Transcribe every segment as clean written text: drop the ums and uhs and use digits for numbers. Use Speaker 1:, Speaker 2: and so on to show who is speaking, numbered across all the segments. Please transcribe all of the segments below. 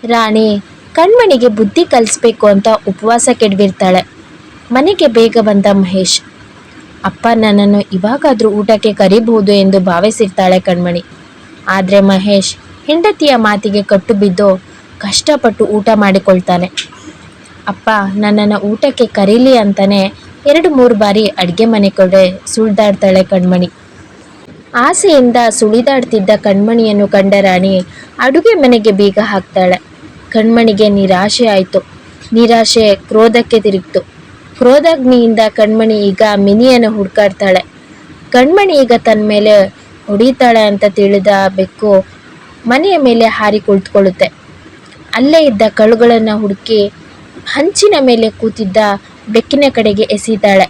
Speaker 1: ರಾಣಿ ಕಣ್ಮಣಿಗೆ ಬುದ್ಧಿ ಕಲಿಸ್ಬೇಕು ಅಂತ ಉಪವಾಸ ಕೆಡವಿರ್ತಾಳೆ. ಮನೆಗೆ ಬೇಗ ಬಂದ ಮಹೇಶ್. ಅಪ್ಪ ನನ್ನನ್ನು ಇವಾಗಾದರೂ ಊಟಕ್ಕೆ ಕರಿಬಹುದು ಎಂದು ಭಾವಿಸಿರ್ತಾಳೆ ಕಣ್ಮಣಿ. ಆದರೆ ಮಹೇಶ್ ಹೆಂಡತಿಯ ಮಾತಿಗೆ ಕಟ್ಟು ಬಿದ್ದು ಕಷ್ಟಪಟ್ಟು ಊಟ ಮಾಡಿಕೊಳ್ತಾನೆ. ಅಪ್ಪ ನನ್ನನ್ನು ಊಟಕ್ಕೆ ಕರೀಲಿ ಅಂತಾನೆ 2-3 ಬಾರಿ ಅಡುಗೆ ಮನೆ ಕಡೆ ಸುಳಿದಾಡ್ತಾಳೆ ಕಣ್ಮಣಿ. ಆಸೆಯಿಂದ ಸುಳಿದಾಡ್ತಿದ್ದ ಕಣ್ಮಣಿಯನ್ನು ಕಂಡ ರಾಣಿ ಅಡುಗೆ ಮನೆಗೆ ಬೀಗ ಹಾಕ್ತಾಳೆ. ಕಣ್ಮಣಿಗೆ ನಿರಾಶೆ ಆಯಿತು. ನಿರಾಶೆ ಕ್ರೋಧಕ್ಕೆ ತಿರುಗಿತು. ಕ್ರೋಧಾಗ್ನಿಯಿಂದ ಕಣ್ಮಣಿ ಈಗ ಮಿನಿಯನ್ನು ಹುಡುಕಾಡ್ತಾಳೆ. ಕಣ್ಮಣಿ ಈಗ ತನ್ನ ಮೇಲೆ ಹೊಡಿತಾಳೆ ಅಂತ ತಿಳಿದ ಬೆಕ್ಕು ಮನೆಯ ಮೇಲೆ ಹಾರಿ ಕುಳಿತುಕೊಳ್ಳುತ್ತೆ. ಅಲ್ಲೇ ಇದ್ದ ಕಳುಗಳನ್ನು ಹುಡುಕಿ ಹಂಚಿನ ಮೇಲೆ ಕೂತಿದ್ದ ಬೆಕ್ಕಿನ ಕಡೆಗೆ ಎಸೀತಾಳೆ.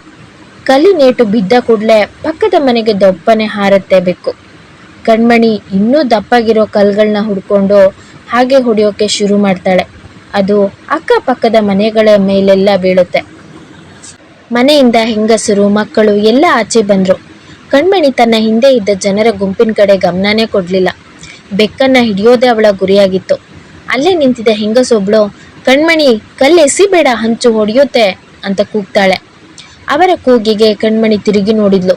Speaker 1: ಕಲಿ ನೇಟು ಬಿದ್ದ ಕೂಡಲೇ ಪಕ್ಕದ ಮನೆಗೆ ದಪ್ಪನೆ ಹಾರುತ್ತೆ ಬೆಕ್ಕು. ಕಣ್ಮಣಿ ಇನ್ನೂ ದಪ್ಪಗಿರೋ ಕಲ್ಗಳನ್ನ ಹುಡ್ಕೊಂಡು ಹಾಗೆ ಹೊಡೆಯೋಕೆ ಶುರು ಮಾಡ್ತಾಳೆ. ಅದು ಅಕ್ಕಪಕ್ಕದ ಮನೆಗಳ ಮೇಲೆಲ್ಲ ಬೀಳುತ್ತೆ. ಮನೆಯಿಂದ ಹೆಂಗಸರು ಮಕ್ಕಳು ಎಲ್ಲ ಆಚೆ ಬಂದರು. ಕಣ್ಮಣಿ ತನ್ನ ಹಿಂದೆ ಇದ್ದ ಜನರ ಗುಂಪಿನ ಕಡೆ ಗಮನನೇ ಕೊಡಲಿಲ್ಲ. ಬೆಕ್ಕನ್ನು ಹಿಡಿಯೋದೇ ಅವಳ ಗುರಿಯಾಗಿತ್ತು. ಅಲ್ಲೇ ನಿಂತಿದ್ದ ಹೆಂಗಸೊಬ್ಳು, ಕಣ್ಮಣಿ ಕಲ್ಲೆಸಿಬೇಡ, ಹಂಚು ಹೊಡೆಯುತ್ತೆ ಅಂತ ಕೂಗ್ತಾಳೆ. ಅವರ ಕೂಗಿಗೆ ಕಣ್ಮಣಿ ತಿರುಗಿ ನೋಡಿದ್ಲು.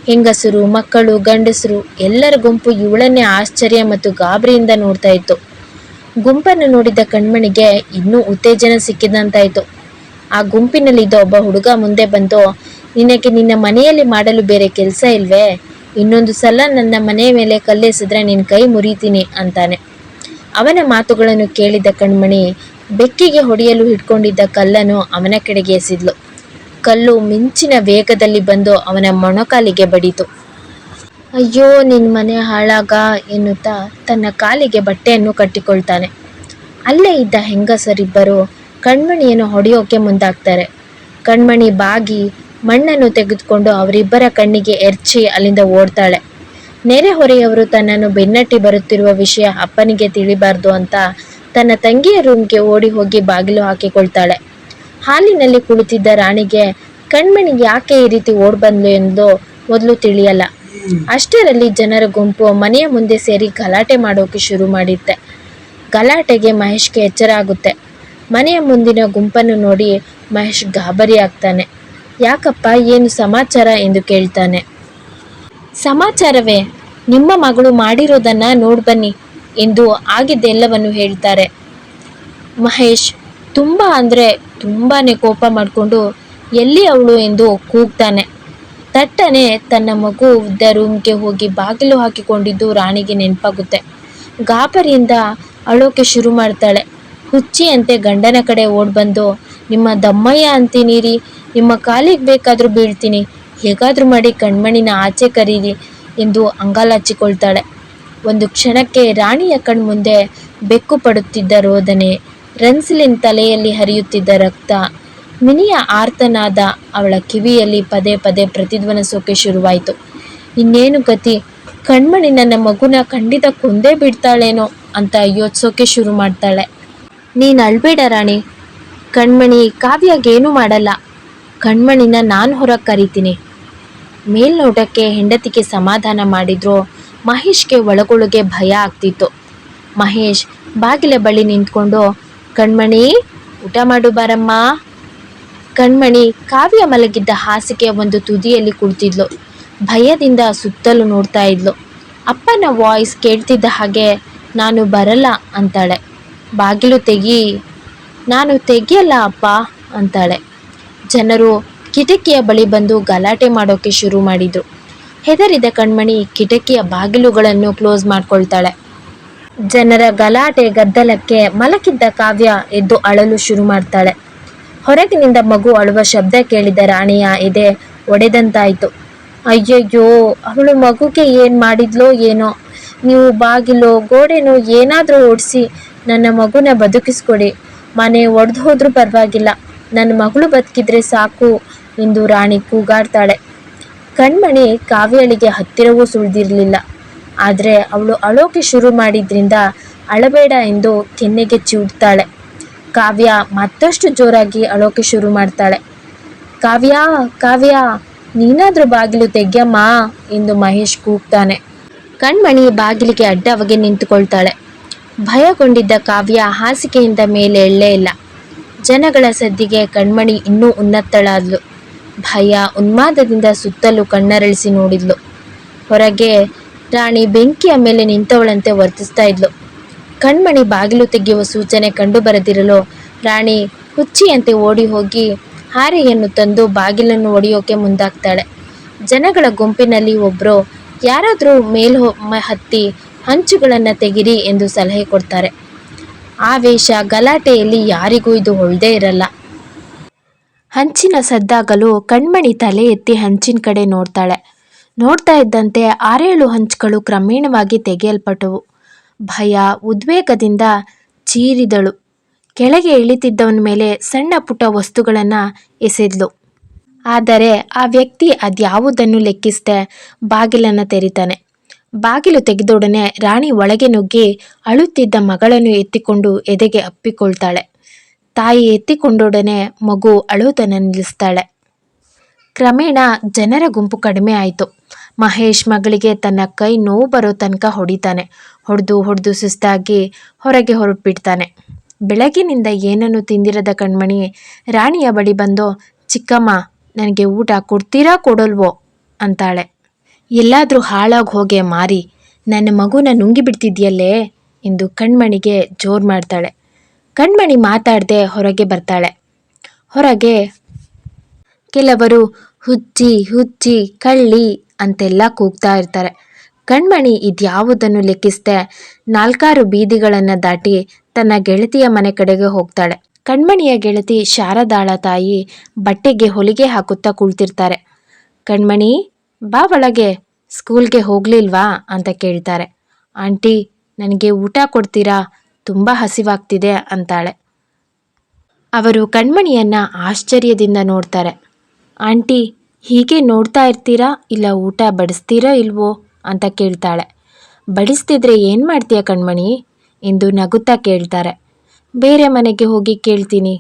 Speaker 1: ಹೆಂಗಸರು ಮಕ್ಕಳು ಗಂಡಸರು ಎಲ್ಲರ ಗುಂಪು ಇವಳನ್ನೇ ಆಶ್ಚರ್ಯ ಮತ್ತು ಗಾಬರಿಯಿಂದ ನೋಡ್ತಾ ಇತ್ತು. ಗುಂಪನ್ನು ನೋಡಿದ ಕಣ್ಮಣಿಗೆ ಇನ್ನೂ ಉತ್ತೇಜನ ಸಿಕ್ಕಿದಂತಾಯಿತು. ಆ ಗುಂಪಿನಲ್ಲಿದ್ದ ಒಬ್ಬ ಹುಡುಗ ಮುಂದೆ ಬಂದು, ನಿನಗೆ ನಿನ್ನ ಮನೆಯಲ್ಲಿ ಮಾಡಲು ಬೇರೆ ಕೆಲಸ ಇಲ್ವೇ? ಇನ್ನೊಂದು ಸಲ ನನ್ನ ಮನೆಯ ಮೇಲೆ ಕಲ್ಲೆಸೆದ್ರೆ ನಿನ್ನ ಕೈ ಮುರಿತೀನಿ ಅಂತಾನೆ. ಅವನ ಮಾತುಗಳನ್ನು ಕೇಳಿದ ಕಣ್ಮಣಿ ಬೆಕ್ಕಿಗೆ ಹೊಡೆಯಲು ಹಿಡ್ಕೊಂಡಿದ್ದ ಕಲ್ಲನ್ನು ಅವನ ಕಡೆಗೆ ಎಸೆದ್ಲು. ಕಲ್ಲು ಮಿಂಚಿನ ವೇಗದಲ್ಲಿ ಬಂದು ಅವನ ಮೊಣಕಾಲಿಗೆ ಬಡಿತು. ಅಯ್ಯೋ ನಿನ್ನ ಮನೆ ಹಾಳಾಗ ಎನ್ನುತ್ತಾ ತನ್ನ ಕಾಲಿಗೆ ಬಟ್ಟೆಯನ್ನು ಕಟ್ಟಿಕೊಳ್ತಾನೆ. ಅಲ್ಲೇ ಇದ್ದ ಹೆಂಗಸರಿಬ್ಬರು ಕಣ್ಮಣಿಯನ್ನು ಹೊಡೆಯೋಕೆ ಮುಂದಾಗ್ತಾರೆ. ಕಣ್ಮಣಿ ಬಾಗಿ ಮಣ್ಣನ್ನು ತೆಗೆದುಕೊಂಡು ಅವರಿಬ್ಬರ ಕಣ್ಣಿಗೆ ಎರಚಿ ಅಲ್ಲಿಂದ ಓಡ್ತಾಳೆ. ನೆರೆಹೊರೆಯವರು ತನ್ನನ್ನು ಬೆನ್ನಟ್ಟಿ ಬರುತ್ತಿರುವ ವಿಷಯ ಅಪ್ಪನಿಗೆ ತಿಳಿಬಾರ್ದು ಅಂತ ತನ್ನ ತಂಗಿಯ ರೂಮ್ಗೆ ಓಡಿ ಹೋಗಿ ಬಾಗಿಲು ಹಾಕಿಕೊಳ್ತಾಳೆ. ಹಾಲಿನಲ್ಲಿ ಕುಳಿತಿದ್ದ ರಾಣಿಗೆ ಕಣ್ಮಣಿ ಯಾಕೆ ಈ ರೀತಿ ಓಡ್ಬಂದ್ಲು ಎಂದು ಮೊದಲು ತಿಳಿಯಲ್ಲ. ಅಷ್ಟರಲ್ಲಿ ಜನರ ಗುಂಪು ಮನೆಯ ಮುಂದೆ ಸೇರಿ ಗಲಾಟೆ ಮಾಡೋಕೆ ಶುರು ಮಾಡಿತ್ತೆ. ಗಲಾಟೆಗೆ ಮಹೇಶ್ಗೆ ಎಚ್ಚರ ಆಗುತ್ತೆ. ಮನೆಯ ಮುಂದಿನ ಗುಂಪನ್ನು ನೋಡಿ ಮಹೇಶ್ ಗಾಬರಿ ಆಗ್ತಾನೆ. ಯಾಕಪ್ಪ, ಏನು ಸಮಾಚಾರ ಎಂದು ಕೇಳ್ತಾನೆ. ಸಮಾಚಾರವೇ, ನಿಮ್ಮ ಮಗಳು ಮಾಡಿರೋದನ್ನ ನೋಡ್ಬನ್ನಿ ಎಂದು ಆಗಿದ್ದೆಲ್ಲವನ್ನು ಹೇಳ್ತಾರೆ. ಮಹೇಶ್ ತುಂಬ ಅಂದರೆ ತುಂಬಾ ಕೋಪ ಮಾಡಿಕೊಂಡು ಎಲ್ಲಿ ಅವಳು ಎಂದು ಕೂಗ್ತಾನೆ. ತಟ್ಟನೆ ತನ್ನ ಮಗು ಇದ್ದ ರೂಮ್ಗೆ ಹೋಗಿ ಬಾಗಿಲು ಹಾಕಿಕೊಂಡಿದ್ದು ರಾಣಿಗೆ ನೆನಪಾಗುತ್ತೆ. ಗಾಬರಿಯಿಂದ ಅಳೋಕೆ ಶುರು ಮಾಡ್ತಾಳೆ. ಹುಚ್ಚಿಯಂತೆ ಗಂಡನ ಕಡೆ ಓಡ್ಬಂದು, ನಿಮ್ಮ ದಮ್ಮಯ್ಯ ಅಂತೀನಿರಿ, ನಿಮ್ಮ ಕಾಲಿಗೆ ಬೇಕಾದರೂ ಬೀಳ್ತೀನಿ, ಹೇಗಾದರೂ ಮಾಡಿ ಕಣ್ಮಣಿನ ಆಚೆ ಕರೀರಿ ಎಂದು ಅಂಗಾಲಾಚಿಕೊಳ್ತಾಳೆ. ಒಂದು ಕ್ಷಣಕ್ಕೆ ರಾಣಿಯ ಕಣ್ಮುಂದೆ ಬೆಕ್ಕು ಪಡುತ್ತಿದ್ದ ರೋದನೆ, ರೆನ್ಸಿಲಿನ ತಲೆಯಲ್ಲಿ ಹರಿಯುತ್ತಿದ್ದ ರಕ್ತ, ಮಿನಿಯ ಆರ್ತನಾದ ಅವಳ ಕಿವಿಯಲ್ಲಿ ಪದೇ ಪದೇ ಪ್ರತಿಧ್ವನಿಸೋಕೆ ಶುರುವಾಯಿತು. ಇನ್ನೇನು ಗತಿ, ಕಣ್ಮಣಿ ನನ್ನ ಮಗುನ ಖಂಡಿತ ಕೊಂದೇ ಬಿಡ್ತಾಳೇನೋ ಅಂತ ಯೋಚಿಸೋಕೆ ಶುರು ಮಾಡ್ತಾಳೆ. ನೀನು ಅಳ್ಬೇಡ ರಾಣಿ, ಕಣ್ಮಣಿ ಕಾವ್ಯಾಗೇನೂ ಮಾಡಲ್ಲ, ಕಣ್ಮಣಿನ ನಾನು ಹೊರಗೆ ಕರಿತೀನಿ. ಮೇಲ್ನೋಟಕ್ಕೆ ಹೆಂಡತಿಗೆ ಸಮಾಧಾನ ಮಾಡಿದ್ರು ಮಹೇಶ್ಗೆ ಒಳಗೊಳಗೆ ಭಯ ಆಗ್ತಿತ್ತು. ಮಹೇಶ್ ಬಾಗಿಲ ಬಳಿ ನಿಂತ್ಕೊಂಡು, ಕಣ್ಮಣಿ ಊಟ ಮಾಡು ಬಾರಮ್ಮ. ಕಣ್ಮಣಿ ಕಾವ್ಯ ಮಲಗಿದ್ದ ಹಾಸಿಗೆಯ ಒಂದು ತುದಿಯಲ್ಲಿ ಕುಳಿತಿದ್ಲು. ಭಯದಿಂದ ಸುತ್ತಲೂ ನೋಡ್ತಾ ಇದ್ಲು. ಅಪ್ಪನ ವಾಯ್ಸ್ ಕೇಳ್ತಿದ್ದ ಹಾಗೆ, ನಾನು ಬರಲ್ಲ ಅಂತಾಳೆ. ಬಾಗಿಲು ತೆಗಿ. ನಾನು ತೆಗಿಯಲ್ಲ ಅಪ್ಪ ಅಂತಾಳೆ. ಜನರು ಕಿಟಕಿಯ ಬಳಿ ಬಂದು ಗಲಾಟೆ ಮಾಡೋಕೆ ಶುರು ಮಾಡಿದ್ರು. ಹೆದರಿದ ಕಣ್ಮಣಿ ಕಿಟಕಿಯ ಬಾಗಿಲುಗಳನ್ನು ಕ್ಲೋಸ್ ಮಾಡ್ಕೊಳ್ತಾಳೆ. ಜನರ ಗಲಾಟೆ ಗದ್ದಲಕ್ಕೆ ಮಲಗಿದ್ದ ಕಾವ್ಯ ಎದ್ದು ಅಳಲು ಶುರು ಮಾಡ್ತಾಳೆ. ಹೊರಗಿನಿಂದ ಮಗು ಅಳುವ ಶಬ್ದ ಕೇಳಿದ ರಾಣಿಯ ಎದೆ ಒಡೆದಂತಾಯಿತು. ಅಯ್ಯಯ್ಯೋ, ಅವಳು ಮಗುಗೆ ಏನು ಮಾಡಿದ್ಲೋ ಏನೋ. ನೀವು ಬಾಗಿಲೋ ಗೋಡೆನೋ ಏನಾದರೂ ಓಡಿಸಿ ನನ್ನ ಮಗುನ ಬದುಕಿಸ್ಕೊಡಿ. ಮನೆ ಒಡೆದು ಹೋದ್ರೂ ಪರವಾಗಿಲ್ಲ, ನನ್ನ ಮಗಳು ಬದುಕಿದ್ರೆ ಸಾಕು ಎಂದು ರಾಣಿ ಕೂಗಾಡ್ತಾಳೆ. ಕಣ್ಮಣಿ ಕಾವ್ಯಳಿಗೆ ಹತ್ತಿರವೂ ಸುಳಿದಿರಲಿಲ್ಲ. ಆದರೆ ಅವಳು ಅಳೋಕೆ ಶುರು ಮಾಡಿದ್ರಿಂದ ಅಳಬೇಡ ಎಂದು ಕೆನ್ನೆಗೆ ಚಿವುಡ್ತಾಳೆ. ಕಾವ್ಯ ಮತ್ತಷ್ಟು ಜೋರಾಗಿ ಅಳೋಕೆ ಶುರು ಮಾಡ್ತಾಳೆ. ಕಾವ್ಯ ಕಾವ್ಯ, ನೀನಾದರೂ ಬಾಗಿಲು ತೆಗ್ಯಮ್ಮ ಎಂದು ಮಹೇಶ್ ಕೂಗ್ತಾನೆ. ಕಣ್ಮಣಿ ಬಾಗಿಲಿಗೆ ಅಡ್ಡವಾಗಿ ನಿಂತುಕೊಳ್ತಾಳೆ. ಭಯಗೊಂಡಿದ್ದ ಕಾವ್ಯ ಹಾಸಿಗೆಯಿಂದ ಮೇಲೆ ಎಳ್ಳೇ ಇಲ್ಲ. ಜನಗಳ ಸದ್ದಿಗೆ ಕಣ್ಮಣಿ ಇನ್ನೂ ಉನ್ನತಳಾದ್ಲು. ಭಯ ಉನ್ಮಾದದಿಂದ ಸುತ್ತಲೂ ಕಣ್ಣರಳಿಸಿ ನೋಡಿದ್ಲು. ಹೊರಗೆ ರಾಣಿ ಬೆಂಕಿಯ ಮೇಲೆ ನಿಂತವಳಂತೆ ವರ್ತಿಸ್ತಾ ಇದ್ಲು. ಕಣ್ಮಣಿ ಬಾಗಿಲು ತೆಗೆಯುವ ಸೂಚನೆ ಕಂಡು ಬರದಿರಲು ರಾಣಿ ಹುಚ್ಚಿಯಂತೆ ಓಡಿ ಹೋಗಿ ಹಾರೆಯನ್ನು ತಂದು ಬಾಗಿಲನ್ನು ಒಡೆಯೋಕೆ ಮುಂದಾಗ್ತಾಳೆ. ಜನಗಳ ಗುಂಪಿನಲ್ಲಿ ಒಬ್ಬರು ಯಾರಾದರೂ ಹತ್ತಿ ಹಂಚುಗಳನ್ನು ತೆಗಿರಿ ಎಂದು ಸಲಹೆ ಕೊಡ್ತಾರೆ. ಆವೇಶ ಗಲಾಟೆಯಲ್ಲಿ ಯಾರಿಗೂ ಇದು ಹೊಳದೇ ಇರಲ್ಲ. ಹಂಚಿನ ಸದ್ದಾಗಲು ಕಣ್ಮಣಿ ತಲೆ ಎತ್ತಿ ಹಂಚಿನ ಕಡೆ ನೋಡ್ತಾಳೆ. ನೋಡ್ತಾ ಇದ್ದಂತೆ 6-7 ಹಂಚುಗಳು ಕ್ರಮೇಣವಾಗಿ ತೆಗೆಯಲ್ಪಟ್ಟವು. ಭಯ ಉದ್ವೇಗದಿಂದ ಚೀರಿದಳು. ಕೆಳಗೆ ಇಳಿತಿದ್ದವನ ಮೇಲೆ ಸಣ್ಣ ಪುಟ್ಟ ವಸ್ತುಗಳನ್ನು ಎಸೆದ್ಲು. ಆದರೆ ಆ ವ್ಯಕ್ತಿ ಅದ್ಯಾವುದನ್ನು ಲೆಕ್ಕಿಸದೆ ಬಾಗಿಲನ್ನು ತೆರೀತಾನೆ. ಬಾಗಿಲು ತೆಗೆದೊಡನೆ ರಾಣಿ ಒಳಗೆ ನುಗ್ಗಿ ಅಳುತ್ತಿದ್ದ ಮಗಳನ್ನು ಎತ್ತಿಕೊಂಡು ಎದೆಗೆ ಅಪ್ಪಿಕೊಳ್ತಾಳೆ. ತಾಯಿ ಎತ್ತಿಕೊಂಡೊಡನೆ ಮಗು ಅಳುವುದನ್ನು ನಿಲ್ಲಿಸ್ತಾಳೆ. ಕ್ರಮೇಣ ಜನರ ಗುಂಪು ಕಡಿಮೆ ಆಯಿತು. ಮಹೇಶ್ ಮಗಳಿಗೆ ತನ್ನ ಕೈ ನೋವು ಬರೋ ತನಕ ಹೊಡಿತಾನೆ. ಹೊಡೆದು ಸುಸ್ತಾಗಿ ಹೊರಗೆ ಹೊರಟ್ಬಿಡ್ತಾನೆ. ಬೆಳಗಿನಿಂದ ಏನನ್ನು ತಿಂದಿರದ ಕಣ್ಮಣಿ ರಾಣಿಯ ಬಳಿ ಬಂದು, ಚಿಕ್ಕಮ್ಮ, ನನಗೆ ಊಟ ಕೊಡ್ತೀರಾ ಕೊಡಲ್ವೋ ಅಂತಾಳೆ. ಎಲ್ಲಾದರೂ ಹಾಳಾಗಿ ಹೋಗೆ ಮಾರಿ, ನನ್ನ ಮಗುನ ನುಂಗಿಬಿಡ್ತಿದ್ಯಲ್ಲೇ ಎಂದು ಕಣ್ಮಣಿಗೆ ಜೋರು ಮಾಡ್ತಾಳೆ. ಕಣ್ಮಣಿ ಮಾತಾಡದೆ ಹೊರಗೆ ಬರ್ತಾಳೆ. ಹೊರಗೆ ಕೆಲವರು ಹುಚ್ಚಿ ಹುಚ್ಚಿ ಕಳ್ಳಿ ಅಂತೆಲ್ಲ ಕೂಗ್ತಾ ಇರ್ತಾರೆ. ಕಣ್ಮಣಿ ಇದ್ಯಾವುದನ್ನು ಲೆಕ್ಕಿಸದೆ 4 ಬೀದಿಗಳನ್ನು ದಾಟಿ ತನ್ನ ಗೆಳತಿಯ ಮನೆ ಕಡೆಗೆ ಹೋಗ್ತಾಳೆ. ಕಣ್ಮಣಿಯ ಗೆಳತಿ ಶಾರದಾಳ ತಾಯಿ ಬಟ್ಟೆಗೆ ಹೊಲಿಗೆ ಹಾಕುತ್ತಾ ಕುಳಿತಿರ್ತಾರೆ. ಕಣ್ಮಣಿ, ಬಾ ಒಳಗೆ, ಸ್ಕೂಲ್ಗೆ ಹೋಗ್ಲಿಲ್ವಾ ಅಂತ ಕೇಳ್ತಾರೆ. ಆಂಟಿ, ನನಗೆ ಊಟ ಕೊಡ್ತೀರಾ, ತುಂಬ ಹಸಿವಾಗ್ತಿದೆ ಅಂತಾಳೆ. ಅವರು ಕಣ್ಮಣಿಯನ್ನ ಆಶ್ಚರ್ಯದಿಂದ ನೋಡ್ತಾರೆ. ಆಂಟಿ, ಹೀಗೆ ನೋಡ್ತಾ ಇರ್ತೀರಾ ಇಲ್ಲ ಊಟ ಬಡಿಸ್ತೀರಾ ಇಲ್ವೋ ಅಂತ ಕೇಳ್ತಾಳೆ. ಬಡಿಸ್ತಿದ್ರೆ ಏನು ಮಾಡ್ತೀಯ ಕಣ್ಮಣಿ ಎಂದು ನಗುತ್ತಾ ಕೇಳ್ತಾರೆ. ಬೇರೆ ಮನೆಗೆ ಹೋಗಿ ಕೇಳ್ತೀನಿ.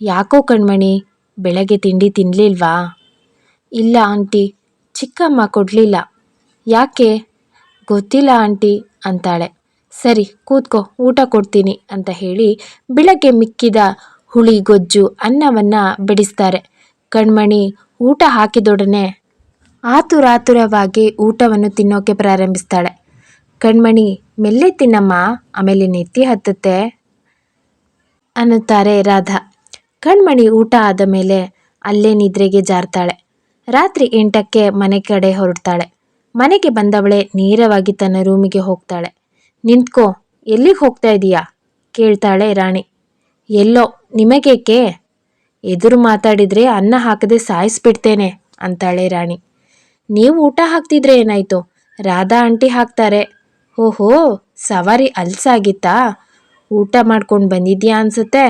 Speaker 1: ಯಾಕೋ ಕಣ್ಮಣಿ, ಬೆಳಗ್ಗೆ ತಿಂಡಿ ತಿನ್ನಲಿಲ್ವಾ? ಇಲ್ಲ ಆಂಟಿ, ಚಿಕ್ಕಮ್ಮ ಕೊಡಲಿಲ್ಲ. ಯಾಕೆ? ಗೊತ್ತಿಲ್ಲ ಆಂಟಿ ಅಂತಾಳೆ. ಸರಿ ಕೂತ್ಕೋ, ಊಟ ಕೊಡ್ತೀನಿ ಅಂತ ಹೇಳಿ ಬೆಳಗ್ಗೆ ಮಿಕ್ಕಿದ ಹುಳಿ ಗೊಜ್ಜು ಅನ್ನವನ್ನು ಬಡಿಸ್ತಾರೆ. ಕಣ್ಮಣಿ ಊಟ ಹಾಕಿದೊಡನೆ ಆತುರಾತುರವಾಗಿ ಊಟವನ್ನು ತಿನ್ನೋಕೆ ಪ್ರಾರಂಭಿಸ್ತಾಳೆ. ಕಣ್ಮಣಿ, ಮೆಲ್ಲೆ ತಿನ್ನಮ್ಮ, ಆಮೇಲೆ ನೆತ್ತಿ ಹತ್ತುತ್ತೆ ಅನ್ನುತ್ತಾರೆ ರಾಧಾ. ಕಣ್ಮಣಿ ಊಟ ಆದ ಮೇಲೆ ಅಲ್ಲೇ ನಿದ್ರೆಗೆ ಜಾರ್ತಾಳೆ. ರಾತ್ರಿ 8ಕ್ಕೆ ಮನೆ ಕಡೆ ಹೊರಡ್ತಾಳೆ. ಮನೆಗೆ ಬಂದವಳೆ ನೇರವಾಗಿ ತನ್ನ ರೂಮಿಗೆ ಹೋಗ್ತಾಳೆ. ನಿಂತ್ಕೋ, ಎಲ್ಲಿಗೆ ಹೋಗ್ತಾ ಇದೀಯಾ ಕೇಳ್ತಾಳೆ ರಾಣಿ. ಎಲ್ಲೋ, ನಿಮಗೇಕೆ? ಎದುರು ಮಾತಾಡಿದರೆ ಅನ್ನ ಹಾಕದೆ ಸಾಯಿಸ್ಬಿಡ್ತೇನೆ ಅಂತಾಳೆ ರಾಣಿ. ನೀವು ಊಟ ಹಾಕ್ತಿದ್ರೆ ಏನಾಯ್ತು, ರಾಧಾ ಆಂಟಿ ಹಾಕ್ತಾರೆ. ಓಹೋ, ಸವಾರಿ ಅಲ್ಸಾಗಿತ್ತಾ? ಊಟ ಮಾಡ್ಕೊಂಡು ಬಂದಿದ್ಯಾ ಅನ್ಸುತ್ತೆ.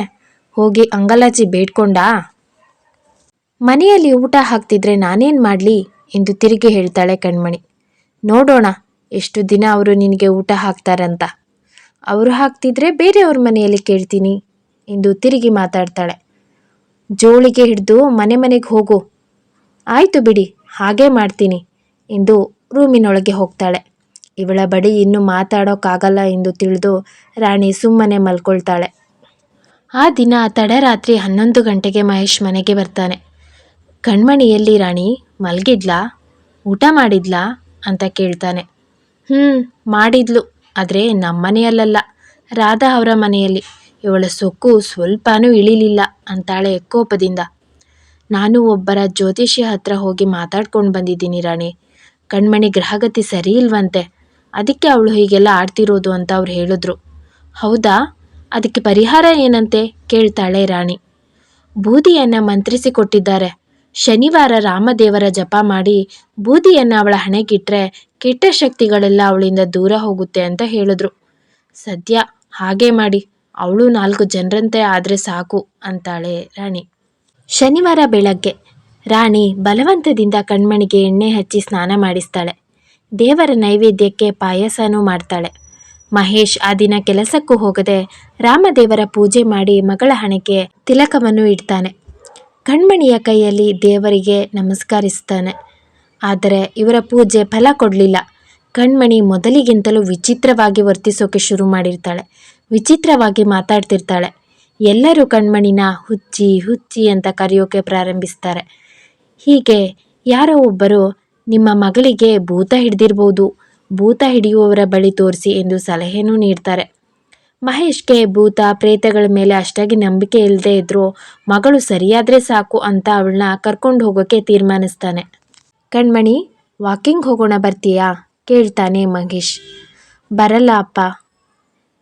Speaker 1: ಹೋಗಿ ಅಂಗಲಾಚಿ ಬೇಡ್ಕೊಂಡಾ? ಮನೆಯಲ್ಲಿ ಊಟ ಹಾಕ್ತಿದ್ರೆ ನಾನೇನು ಮಾಡಲಿ ಎಂದು ತಿರುಗಿ ಹೇಳ್ತಾಳೆ ಕಣ್ಮಣಿ. ನೋಡೋಣ ಎಷ್ಟು ದಿನ ಅವರು ನಿನಗೆ ಊಟ ಹಾಕ್ತಾರಂತ. ಅವರು ಹಾಕ್ತಿದ್ರೆ ಬೇರೆಯವ್ರ ಮನೆಯಲ್ಲಿ ಕೇಳ್ತೀನಿ ಎಂದು ತಿರುಗಿ ಮಾತಾಡ್ತಾಳೆ. ಜೋಳಿಗೆ ಹಿಡಿದು ಮನೆಗೆ ಹೋಗು. ಆಯಿತು ಬಿಡಿ, ಹಾಗೇ ಮಾಡ್ತೀನಿ ಎಂದು ರೂಮಿನೊಳಗೆ ಹೋಗ್ತಾಳೆ. ಇವಳ ಬಳಿ ಇನ್ನೂ ಮಾತಾಡೋಕ್ಕಾಗಲ್ಲ ಎಂದು ತಿಳಿದು ರಾಣಿ ಸುಮ್ಮನೆ ಮಲ್ಕೊಳ್ತಾಳೆ. ಆ ದಿನ ತಡರಾತ್ರಿ 11 ಗಂಟೆಗೆ ಮಹೇಶ್ ಮನೆಗೆ ಬರ್ತಾನೆ. ಕಣ್ಮಣಿಯಲ್ಲಿ ರಾಣಿ ಮಲಗಿದ್ಲಾ, ಊಟ ಮಾಡಿದ್ಲಾ ಅಂತ ಕೇಳ್ತಾನೆ. ಮಾಡಿದ್ಲು, ಆದರೆ ನಮ್ಮನೆಯಲ್ಲ, ರಾಧಾ ಅವರ ಮನೆಯಲ್ಲಿ. ಇವಳ ಸೊಕ್ಕು ಸ್ವಲ್ಪನೂ ಇಳಿಲಿಲ್ಲ ಅಂತಾಳೆ ಕೋಪದಿಂದ. ನಾನು ಒಬ್ಬರ ಜ್ಯೋತಿಷಿ ಹತ್ರ ಹೋಗಿ ಮಾತಾಡ್ಕೊಂಡು ಬಂದಿದ್ದೀನಿ ರಾಣಿ. ಕಣ್ಮಣಿ ಗ್ರಹಗತಿ ಸರಿ ಇಲ್ವಂತೆ, ಅದಕ್ಕೆ ಅವಳು ಹೀಗೆಲ್ಲ ಆಡ್ತಿರೋದು ಅಂತ ಅವ್ರು ಹೇಳಿದ್ರು. ಹೌದಾ, ಅದಕ್ಕೆ ಪರಿಹಾರ ಏನಂತೆ ಕೇಳ್ತಾಳೆ ರಾಣಿ. ಬೂದಿಯನ್ನು ಮಂತ್ರಿಸಿ ಕೊಟ್ಟಿದ್ದಾರೆ. ಶನಿವಾರ ರಾಮದೇವರ ಜಪ ಮಾಡಿ ಬೂದಿಯನ್ನು ಅವಳ ಹಣೆಗಿಟ್ರೆ ಕೆಟ್ಟ ಶಕ್ತಿಗಳೆಲ್ಲ ಅವಳಿಂದ ದೂರ ಹೋಗುತ್ತೆ ಅಂತ ಹೇಳಿದ್ರು. ಸದ್ಯ ಹಾಗೆ ಮಾಡಿ, ಅವಳು 4 ಜನರಂತೆ ಆದರೆ ಸಾಕು ಅಂತಾಳೆ ರಾಣಿ. ಶನಿವಾರ ಬೆಳಗ್ಗೆ ರಾಣಿ ಬಲವಂತದಿಂದ ಕಣ್ಮಣಿಗೆ ಎಣ್ಣೆ ಹಚ್ಚಿ ಸ್ನಾನ ಮಾಡಿಸ್ತಾಳೆ. ದೇವರ ನೈವೇದ್ಯಕ್ಕೆ ಪಾಯಸನೂ ಮಾಡ್ತಾಳೆ. ಮಹೇಶ್ ಆ ದಿನ ಕೆಲಸಕ್ಕೂ ಹೋಗದೆ ರಾಮದೇವರ ಪೂಜೆ ಮಾಡಿ ಮಗಳ ಹಣೆಗೆ ತಿಲಕವನ್ನು ಇಡ್ತಾನೆ. ಕಣ್ಮಣಿಯ ಕೈಯಲ್ಲಿ ದೇವರಿಗೆ ನಮಸ್ಕರಿಸ್ತಾನೆ. ಆದರೆ ಇವರ ಪೂಜೆ ಫಲ ಕೊಡಲಿಲ್ಲ. ಕಣ್ಮಣಿ ಮೊದಲಿಗಿಂತಲೂ ವಿಚಿತ್ರವಾಗಿ ವರ್ತಿಸೋಕೆ ಶುರು ಮಾಡಿರ್ತಾಳೆ. ವಿಚಿತ್ರವಾಗಿ ಮಾತಾಡ್ತಿರ್ತಾಳೆ. ಎಲ್ಲರೂ ಕಣ್ಮಣಿನ ಹುಚ್ಚಿ ಹುಚ್ಚಿ ಅಂತ ಕರೆಯೋಕೆ ಪ್ರಾರಂಭಿಸ್ತಾರೆ. ಹೀಗೆ ಯಾರೋ ಒಬ್ಬರು ನಿಮ್ಮ ಮಗಳಿಗೆ ಭೂತ ಹಿಡಿದಿರ್ಬೋದು, ಭೂತ ಹಿಡಿಯುವವರ ಬಳಿ ತೋರಿಸಿ ಎಂದು ಸಲಹೆನೂ ನೀಡ್ತಾರೆ. ಮಹೇಶ್ಗೆ ಭೂತ ಪ್ರೇತಗಳ ಮೇಲೆ ಅಷ್ಟಾಗಿ ನಂಬಿಕೆ ಇಲ್ಲದೆ ಇದ್ರೂ ಮಗಳು ಸರಿಯಾದರೆ ಸಾಕು ಅಂತ ಅವಳನ್ನ ಕರ್ಕೊಂಡು ಹೋಗೋಕೆ ತೀರ್ಮಾನಿಸ್ತಾನೆ. ಕಣ್ಮಣಿ, ವಾಕಿಂಗ್ ಹೋಗೋಣ ಬರ್ತೀಯಾ ಕೇಳ್ತಾನೆ ಮಹೇಶ್. ಬರಲ್ಲ ಅಪ್ಪ.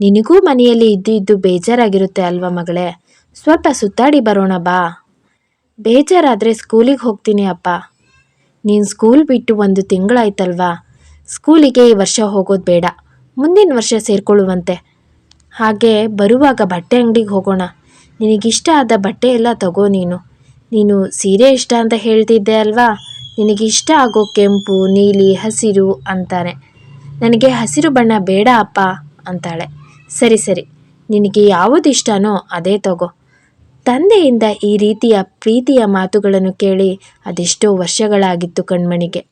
Speaker 1: ನಿನಗೂ ಮನೆಯಲ್ಲಿ ಇದ್ದು ಇದ್ದು ಬೇಜಾರಾಗಿರುತ್ತೆ ಅಲ್ವಾ ಮಗಳೇ, ಸ್ವಲ್ಪ ಸುತ್ತಾಡಿ ಬರೋಣ ಬಾ. ಬೇಜಾರಾದರೆ ಸ್ಕೂಲಿಗೆ ಹೋಗ್ತೀನಿ ಅಪ್ಪ. ನೀನು ಸ್ಕೂಲ್ ಬಿಟ್ಟು 1 ತಿಂಗಳಾಯ್ತಲ್ವಾ. ಸ್ಕೂಲಿಗೆ ಈ ವರ್ಷ ಹೋಗೋದು ಬೇಡ, ಮುಂದಿನ ವರ್ಷ ಸೇರ್ಕೊಳ್ಳುವಂತೆ. ಹಾಗೆ ಬರುವಾಗ ಬಟ್ಟೆ ಅಂಗಡಿಗೆ ಹೋಗೋಣ. ನಿನಗಿಷ್ಟ ಆದ ಬಟ್ಟೆ ಎಲ್ಲ ತಗೋ. ನೀನು ಸೀರೆ ಇಷ್ಟ ಅಂತ ಹೇಳ್ತಿದ್ದೆ ಅಲ್ವಾ, ನಿನಗಿಷ್ಟ ಆಗೋ ಕೆಂಪು, ನೀಲಿ, ಹಸಿರು ಅಂತಾನೆ. ನನಗೆ ಹಸಿರು ಬಣ್ಣ ಬೇಡ ಅಪ್ಪ ಅಂತಾಳೆ. ಸರಿ ಸರಿ, ನಿನಗೆ ಯಾವುದು ಇಷ್ಟನೋ ಅದೇ ತಗೋ. ತಂದೆಯಿಂದ ಈ ರೀತಿಯ ಪ್ರೀತಿಯ ಮಾತುಗಳನ್ನು ಕೇಳಿ ಅದೆಷ್ಟೋ ವರ್ಷಗಳಾಗಿತ್ತು ಕಣ್ಮಣಿಗೆ.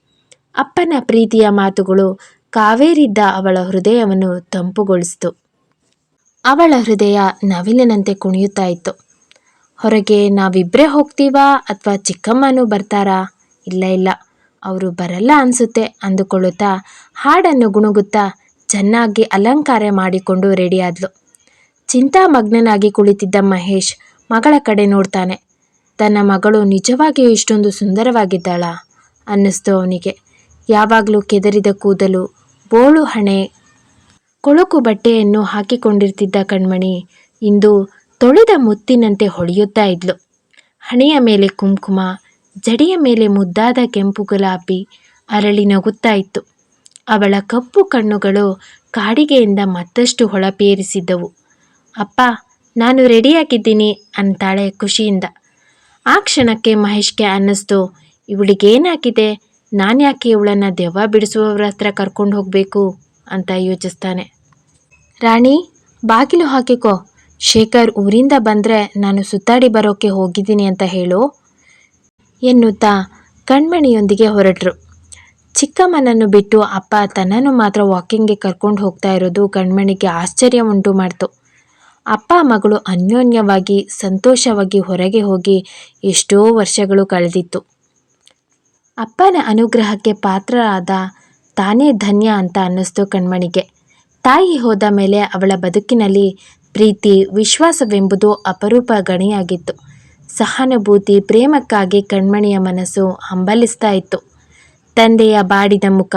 Speaker 1: ಅಪ್ಪನ ಪ್ರೀತಿಯ ಮಾತುಗಳು ಕಾವೇರಿದ್ದ ಅವಳ ಹೃದಯವನ್ನು ತಂಪುಗೊಳಿಸಿತು. ಅವಳ ಹೃದಯ ನವಿಲಿನಂತೆ ಕುಣಿಯುತ್ತಾ ಇತ್ತು. ಹೊರಗೆ ನಾವಿಬ್ಬರೇ ಹೋಗ್ತೀವಾ ಅಥವಾ ಚಿಕ್ಕಮ್ಮನೂ ಬರ್ತಾರಾ? ಇಲ್ಲ, ಅವರು ಬರಲ್ಲ ಅನಿಸುತ್ತೆ ಅಂದುಕೊಳ್ಳುತ್ತಾ ಹಾಡನ್ನು ಗುಣಗುತ್ತಾ ಚೆನ್ನಾಗಿ ಅಲಂಕಾರ ಮಾಡಿಕೊಂಡು ರೆಡಿಯಾದ್ಲು. ಚಿಂತಾಮಗ್ನನಾಗಿ ಕುಳಿತಿದ್ದ ಮಹೇಶ್ ಮಗಳ ಕಡೆ ನೋಡ್ತಾನೆ. ತನ್ನ ಮಗಳು ನಿಜವಾಗಿಯೂ ಇಷ್ಟೊಂದು ಸುಂದರವಾಗಿದ್ದಾಳಾ ಅನ್ನಿಸ್ತು ಅವನಿಗೆ. ಯಾವಾಗಲೂ ಕೆದರಿದ ಕೂದಲು, ಬೋಳು ಹಣೆ, ಕೊಳಕು ಬಟ್ಟೆಯನ್ನು ಹಾಕಿಕೊಂಡಿರ್ತಿದ್ದ ಕಣ್ಮಣಿ ಇಂದು ತೊಳೆದ ಮುತ್ತಿನಂತೆ ಹೊಳೆಯುತ್ತಾ ಇದ್ಲು. ಹಣೆಯ ಮೇಲೆ ಕುಂಕುಮ, ಜಡೆಯ ಮೇಲೆ ಮುದ್ದಾದ ಕೆಂಪು ಗುಲಾಬಿ ಅರಳಿ ನಗುತ್ತಾ ಇತ್ತು. ಅವಳ ಕಪ್ಪು ಕಣ್ಣುಗಳು ಕಾಡಿಗೆಯಿಂದ ಮತ್ತಷ್ಟು ಹೊಳಪೇರಿಸಿದ್ದವು. ಅಪ್ಪ, ನಾನು ರೆಡಿಯಾಗಿದ್ದೀನಿ ಅಂತಾಳೆ ಖುಷಿಯಿಂದ. ಆ ಕ್ಷಣಕ್ಕೆ ಮಹೇಶ್ಗೆ ಅನ್ನಿಸ್ತು, ಇವಳಿಗೇನಾಗಿದೆ, ನಾನು ಯಾಕೆ ಇವಳನ್ನು ದೆವ್ವ ಬಿಡಿಸುವವರ ಹತ್ರ ಕರ್ಕೊಂಡು ಹೋಗಬೇಕು ಅಂತ ಯೋಚಿಸ್ತಾನೆ. ರಾಣಿ, ಬಾಗಿಲು ಹಾಕಿಕೋ. ಶೇಖರ್ ಊರಿಂದ ಬಂದರೆ ನಾನು ಸುತ್ತಾಡಿ ಬರೋಕ್ಕೆ ಹೋಗಿದ್ದೀನಿ ಅಂತ ಹೇಳು ಎನ್ನುತ್ತಾ ಕಣ್ಮಣಿಯೊಂದಿಗೆ ಹೊರಟರು. ಚಿಕ್ಕಮ್ಮನನ್ನು ಬಿಟ್ಟು ಅಪ್ಪ ತನ್ನನ್ನು ಮಾತ್ರ ವಾಕಿಂಗ್ಗೆ ಕರ್ಕೊಂಡು ಹೋಗ್ತಾ ಇರೋದು ಕಣ್ಮಣಿಗೆ ಆಶ್ಚರ್ಯ ಉಂಟು ಮಾಡ್ತು. ಅಪ್ಪ ಮಗಳು ಅನ್ಯೋನ್ಯವಾಗಿ ಸಂತೋಷವಾಗಿ ಹೊರಗೆ ಹೋಗಿ ಎಷ್ಟೋ ವರ್ಷಗಳು ಕಳೆದಿತ್ತು. ಅಪ್ಪನ ಅನುಗ್ರಹಕ್ಕೆ ಪಾತ್ರರಾದ ತಾನೇ ಧನ್ಯ ಅಂತ ಅನ್ನಿಸ್ತು ಕಣ್ಮಣಿಗೆ. ತಾಯಿ ಹೋದ ಮೇಲೆ ಅವಳ ಬದುಕಿನಲ್ಲಿ ಪ್ರೀತಿ, ವಿಶ್ವಾಸವೆಂಬುದು ಅಪರೂಪ ಗಣಿಯಾಗಿತ್ತು. ಸಹಾನುಭೂತಿ, ಪ್ರೇಮಕ್ಕಾಗಿ ಕಣ್ಮಣಿಯ ಮನಸ್ಸು ಹಂಬಲಿಸ್ತಾ ಇತ್ತು. ತಂದೆಯ ಬಾಡಿದ ಮುಖ,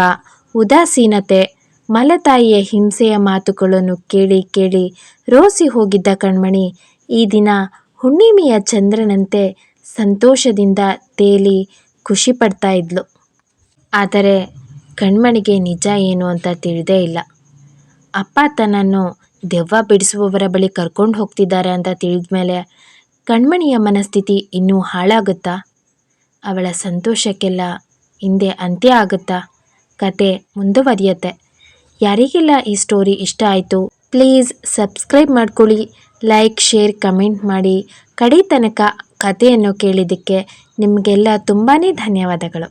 Speaker 1: ಉದಾಸೀನತೆ, ಮಲತಾಯಿಯ ಹಿಂಸೆಯ ಮಾತುಗಳನ್ನು ಕೇಳಿ ಕೇಳಿ ರೋಸಿ ಹೋಗಿದ್ದ ಕಣ್ಮಣಿ ಈ ದಿನ ಹುಣ್ಣಿಮೆಯ ಚಂದ್ರನಂತೆ ಸಂತೋಷದಿಂದ ತೇಲಿ ಖುಷಿ ಪಡ್ತಾ ಇದ್ಲು. ಆದರೆ ಕಣ್ಮಣಿಗೆ ನಿಜ ಏನು ಅಂತ ತಿಳಿದೇ ಇಲ್ಲ. ಅಪ್ಪ ತನ್ನನ್ನು ದೆವ್ವ ಬಿಡಿಸುವವರ ಬಳಿ ಕರ್ಕೊಂಡು ಹೋಗ್ತಿದ್ದಾರೆ ಅಂತ ತಿಳಿದ ಮೇಲೆ ಕಣ್ಮಣಿಯ ಮನಸ್ಥಿತಿ ಇನ್ನೂ ಹಾಳಾಗುತ್ತಾ? ಅವಳ ಸಂತೋಷಕ್ಕೆಲ್ಲ ಹಿಂದೆ ಅಂತ್ಯ ಆಗುತ್ತಾ? ಕತೆ ಮುಂದುವರಿಯುತ್ತೆ. ಯಾರಿಗೆಲ್ಲ ಈ ಸ್ಟೋರಿ ಇಷ್ಟ ಆಯಿತು ಪ್ಲೀಸ್ ಸಬ್ಸ್ಕ್ರೈಬ್ ಮಾಡ್ಕೊಳ್ಳಿ, ಲೈಕ್, ಶೇರ್, ಕಮೆಂಟ್ ಮಾಡಿ. ಕಡೆ ತನಕ ಕಥೆಯನ್ನು ಕೇಳಿದ್ದಕ್ಕೆ ನಿಮಗೆಲ್ಲ ತುಂಬಾ ಧನ್ಯವಾದಗಳು.